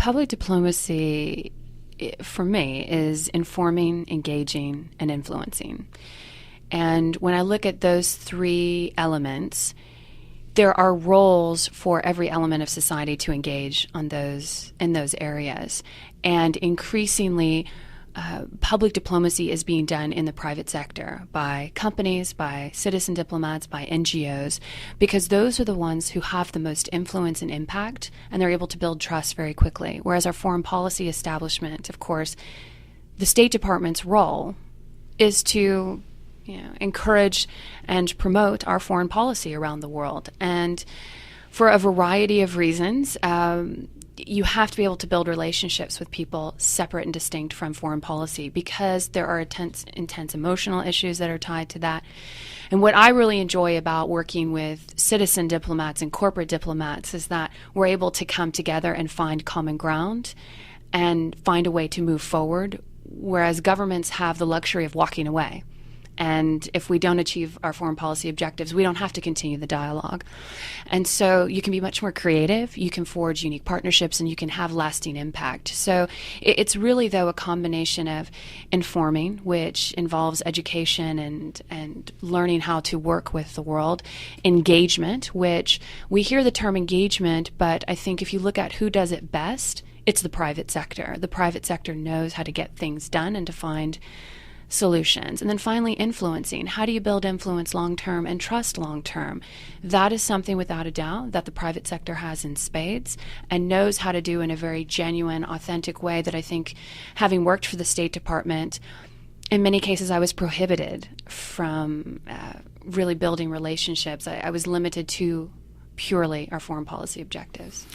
public diplomacy, for me, is informing, engaging, and influencing. And when I look at those three elements, there are roles for every element of society to engage on in those areas. And increasingly, public diplomacy is being done in the private sector by companies, by citizen diplomats, by NGOs, because those are the ones who have the most influence and impact, and they're able to build trust very quickly. Whereas our foreign policy establishment, of course, the State Department's role is to encourage and promote our foreign policy around the world. And for a variety of reasons, you have to be able to build relationships with people separate and distinct from foreign policy, because there are intense emotional issues that are tied to that. And what I really enjoy about working with citizen diplomats and corporate diplomats is that we're able to come together and find common ground and find a way to move forward, whereas governments have the luxury of walking away. And if we don't achieve our foreign policy objectives, we don't have to continue the dialogue. And so you can be much more creative, you can forge unique partnerships, and you can have lasting impact. So it's really, though, a combination of informing, which involves education and learning how to work with the world, engagement, which we hear the term engagement, but I think if you look at who does it best, it's the private sector. The private sector knows how to get things done and to find solutions. And then finally, influencing. How do you build influence long-term and trust long-term? That is something, without a doubt, that the private sector has in spades and knows how to do in a very genuine, authentic way that I think, having worked for the State Department, in many cases I was prohibited from really building relationships. I was limited to purely our foreign policy objectives.